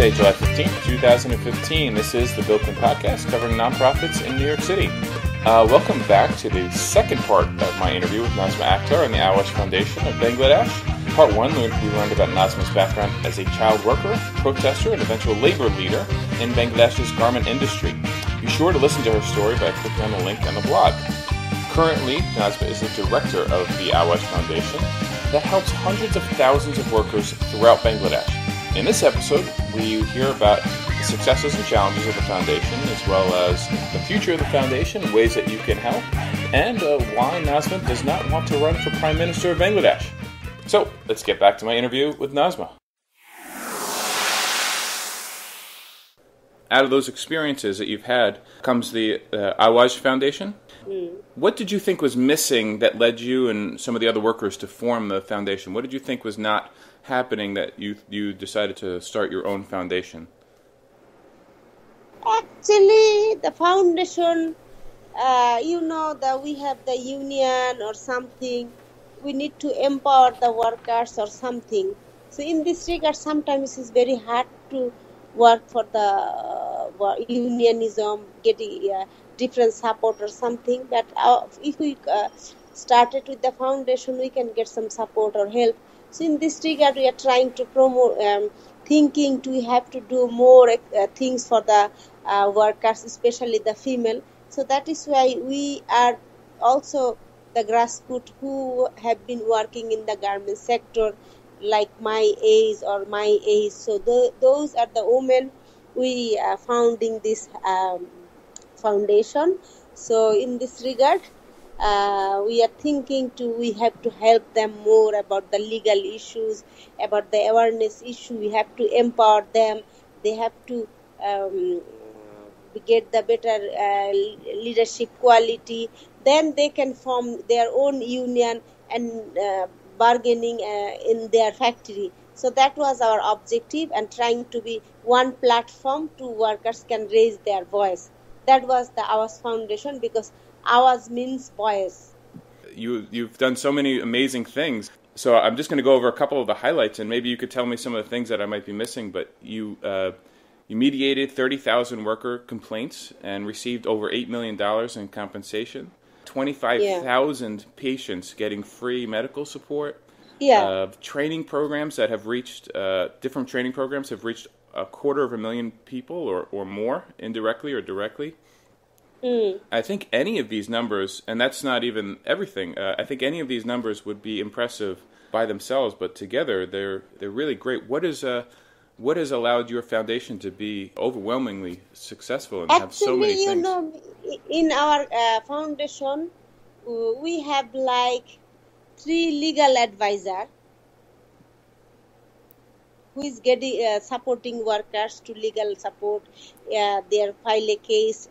Thursday, July 15th, 2015. This is the Bill Clinton Podcast covering nonprofits in New York City. Welcome back to the second part of my interview with Nazma Akter and the Awaj Foundation of Bangladesh. Part one, we learned about Nazma's background as a child worker, protester, and eventual labor leader in Bangladesh's garment industry. Be sure to listen to her story by clicking on the link on the blog. Currently, Nazma is the director of the Awaj Foundation that helps hundreds of thousands of workers throughout Bangladesh. In this episode, we hear about the successes and challenges of the foundation, as well as the future of the foundation, ways that you can help, and why Nazma does not want to run for Prime Minister of Bangladesh. So, let's get back to my interview with Nazma. Out of those experiences that you've had comes the Awaj Foundation. What did you think was missing that led you and some of the other workers to form the foundation? What did you think was not happening that you decided to start your own foundation? Actually, the foundation, that we have the union or something. We need to empower the workers or something. So in this regard, sometimes it's very hard to work for the unionism, getting different support or something. But if we started with the foundation, we can get some support or help. So in this regard, we are trying to promote, thinking we have to do more things for the workers, especially the female. So that is why we are also the grassroots who have been working in the garment sector, like my age or my age. So those are the women we are founding this foundation. So in this regard, we are thinking we have to help them more about the legal issues, about the awareness issue. We have to empower them. They have to get the better leadership quality. Then they can form their own union and bargaining in their factory. So that was our objective, and trying to be one platform to workers can raise their voice. That was the Awaj Foundation, because Awaj means voice. You've done so many amazing things. So I'm just going to go over a couple of the highlights, and maybe you could tell me some of the things that I might be missing. But you mediated 30,000 worker complaints and received over $8 million in compensation. 25,000 patients getting free medical support. Training programs that have reached, different training programs have reached 250,000 people or more, indirectly or directly. I think any of these numbers, and that's not even everything, I think any of these numbers would be impressive by themselves, but together they're really great. What has allowed your foundation to be overwhelmingly successful and have so many things? In our foundation, we have like 3 legal advisors who is getting supporting workers to legal support. They file a case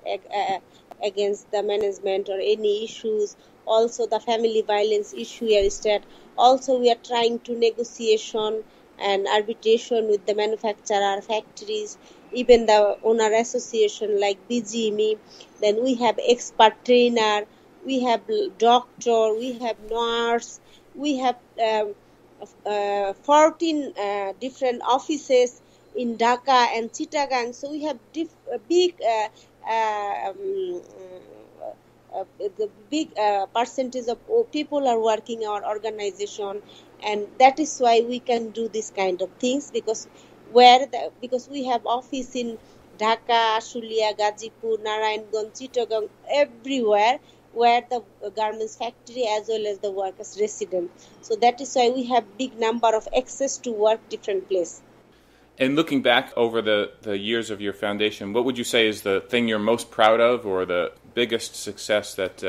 against the management or any issues. Also, the family violence issue here state. Also, we are trying to negotiation and arbitration with the manufacturer factories, even the owner association like BGME. Then we have expert trainer, we have doctor, we have nurse, we have 14 different offices in Dhaka and Chittagong. So we have the big percentage of people are working our organization, and that is why we can do this kind of things, because we have office in Dhaka, Ashulia, Gazipur, Narayanganj, Chittagong, everywhere where the garments factory as well as the workers resident. So that is why we have big number of access to work different place. And looking back over the years of your foundation, what would you say is the thing you're most proud of, or the biggest success that?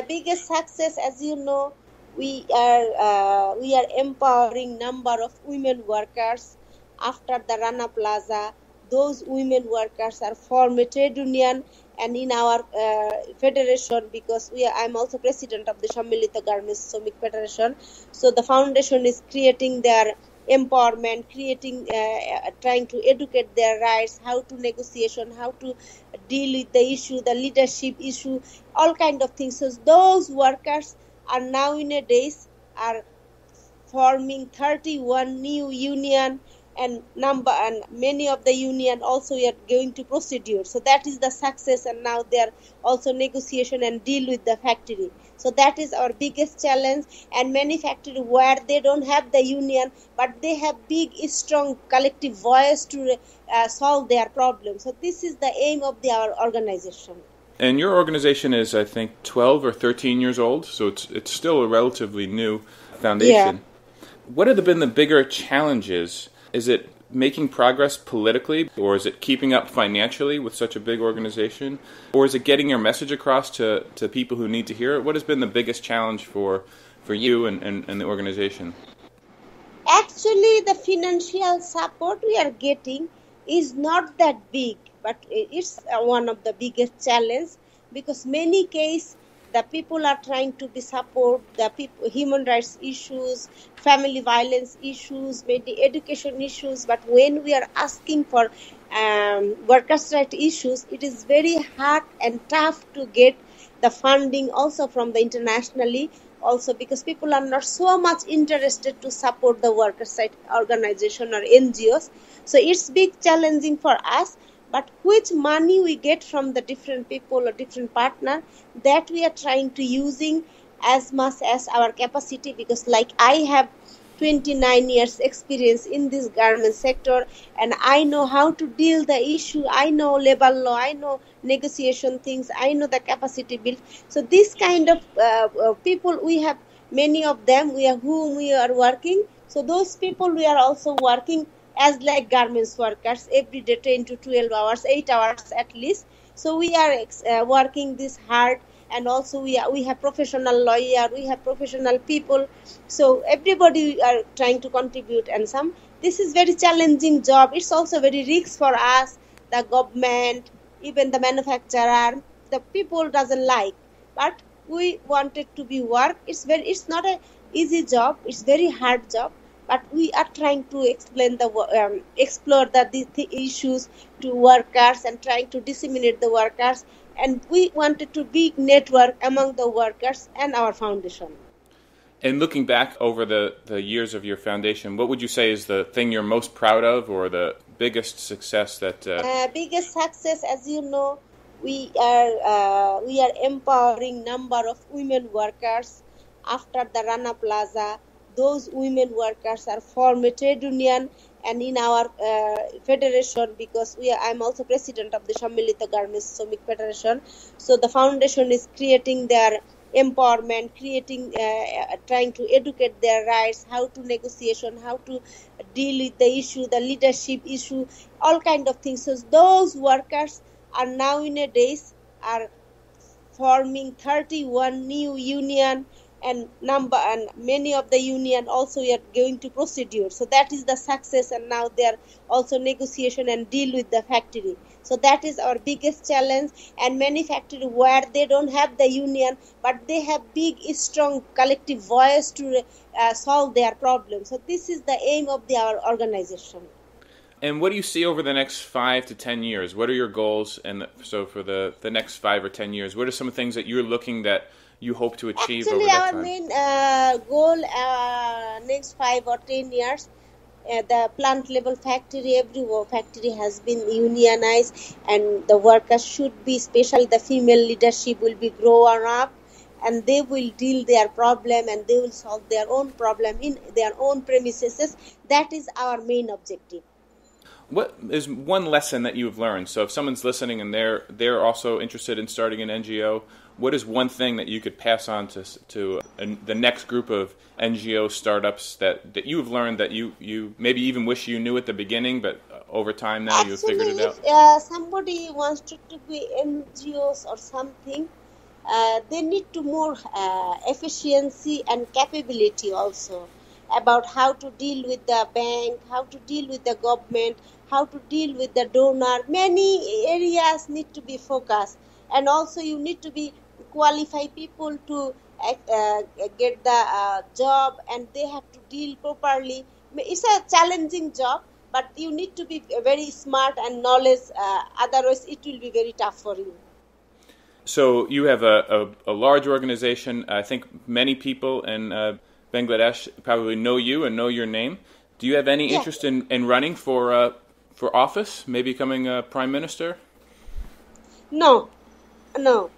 Biggest success, as you know, we are empowering number of women workers. After the Rana Plaza, those women workers are formed a trade union, and in our federation, because I'm also president of the Sammilito Garments Shramik Federation. So the foundation is creating their empowerment, trying to educate their rights, how to negotiation, how to deal with the issue, the leadership issue, all kind of things. So those workers are now in a days are forming 31 new union and many of the union also are going to procedure. So that is the success, and now they are also negotiation and deal with the factory. So that is our biggest challenge. And many factory where they don't have the union, but they have big strong collective voice to solve their problems. So this is the aim of our organization. And your organization is, I think, 12 or 13 years old, so it's still a relatively new foundation. Yeah. What have been the bigger challenges? Is it making progress politically, or is it keeping up financially with such a big organization? Or is it getting your message across to people who need to hear it? What has been the biggest challenge for you and the organization? Actually, the financial support we are getting is not that big, but it's one of the biggest challenges, because many cases the people are trying to be support the people, human rights issues, family violence issues, maybe education issues. But when we are asking for workers' right issues, it is very hard and tough to get the funding also from the internationally. Also, because people are not so much interested to support the workers' right organization or NGOs. So it's big challenging for us. But which money we get from the different people or different partner, that we are trying to using as much as our capacity, because like I have 29 years experience in this garment sector, and I know how to deal the issue. I know labor law, I know negotiation things, I know the capacity build. So this kind of people, we have many of them, whom we are working. So those people we are also working as like garments workers every day, 10 to 12 hours, 8 hours at least. So we are working this hard, and also we have professional lawyer, we have professional people. So everybody are trying to contribute, and some. This is very challenging job. It's also very risk for us, the government, even the manufacturer. The people doesn't like, but we want it to be work. It's not a easy job. It's very hard job. But we are trying to explore the issues to workers and trying to disseminate the workers. And we wanted to be network among the workers and our foundation. And looking back over the years of your foundation, what would you say is the thing you're most proud of, or the biggest success that... Biggest success, as you know, we are empowering number of women workers. After the Rana Plaza, those women workers are formed a trade union, and in our federation, because I'm also president of the Sammilita Garments Shramik Federation. So the foundation is creating their empowerment, trying to educate their rights, how to negotiation, how to deal with the issue, the leadership issue, all kind of things. So those workers are now in a days are forming 31 new union, and many of the union also are going to procedure. So that is the success, and now they are also negotiation and deal with the factory. So that is our biggest challenge. And many factory where they don't have the union, but they have big strong collective voice to solve their problems. So this is the aim of our organization. And what do you see over the next 5 to 10 years? What are your goals? And so for the next 5 or 10 years, what are some things that you're looking that you hope to achieve over that time? Actually, our main goal next 5 or 10 years, the plant level factory, every factory has been unionized, and the workers should be, especially the female leadership will be grown up, and they will deal their problem, and they will solve their own problem in their own premises. That is our main objective. What is one lesson that you've learned? So if someone's listening and they're also interested in starting an NGO, what is one thing that you could pass on to the next group of NGO startups that you've learned that you maybe even wish you knew at the beginning, but over time now you've figured it out? If somebody wants to be NGOs or something, they need to more efficiency and capability also about how to deal with the bank, how to deal with the government, how to deal with the donor. Many areas need to be focused, and also you need to be qualify people to get the job, and they have to deal properly. It's a challenging job, but you need to be very smart and knowledge, otherwise it will be very tough for you. So you have a large organization. I think many people in Bangladesh probably know you and know your name. Do you have any Yeah. interest in running for office, maybe becoming a prime minister? No, no.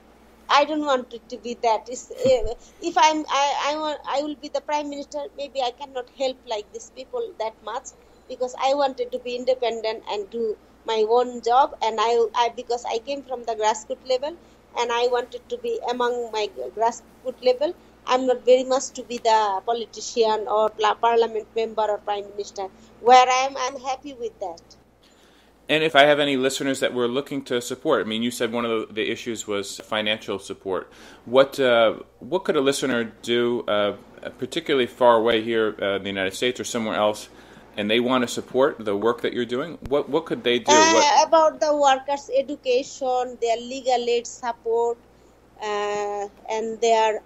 I don't want it to be that. If I will be the prime minister, maybe I cannot help like these people that much, because I wanted to be independent and do my own job, and I because I came from the grassroots level, and I wanted to be among my grassroots level. I'm not very much to be the politician or parliament member or prime minister. Where I'm happy with that. And if I have any listeners that were looking to support, I mean, you said one of the issues was financial support. What could a listener do, particularly far away here in the United States or somewhere else, and they want to support the work that you're doing? What could they do? About the workers' education, their legal aid support, and their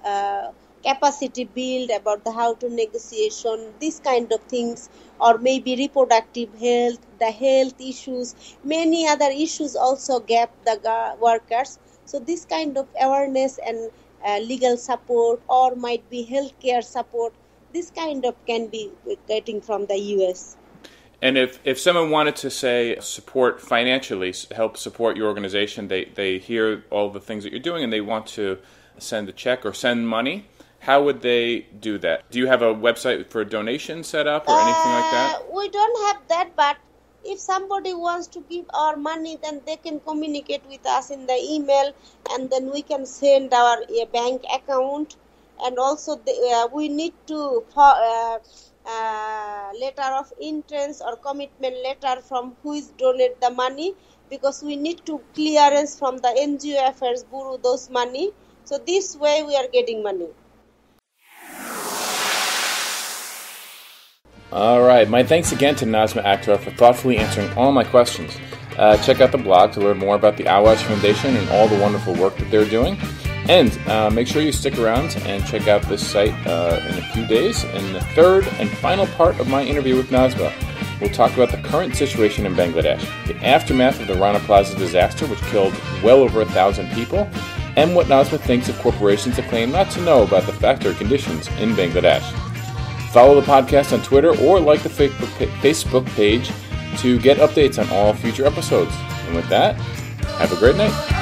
capacity build about the how to negotiation, these kind of things, or maybe reproductive health, the health issues, many other issues also gap the workers. So this kind of awareness and legal support, or might be healthcare support, this kind of can be getting from the US. And if someone wanted to, say, support financially, help support your organization, they hear all the things that you're doing and they want to send a check or send money, how would they do that? Do you have a website for a donation set up or anything like that? We don't have that, but if somebody wants to give our money, then they can communicate with us in the email, and then we can send our bank account. And also we need to letter of interest or commitment letter from who is donate the money, because we need to clearance from the NGO Affairs Bureau those money. So this way we are getting money. All right. My thanks again to Nazma Akter for thoughtfully answering all my questions. Check out the blog to learn more about the Awaj Foundation and all the wonderful work that they're doing. And make sure you stick around and check out this site in a few days. In the third and final part of my interview with Nazma, we'll talk about the current situation in Bangladesh, the aftermath of the Rana Plaza disaster, which killed well over 1,000 people, and what Nazma thinks of corporations that claim not to know about the factory conditions in Bangladesh. Follow the podcast on Twitter or like the Facebook page to get updates on all future episodes. And with that, have a great night.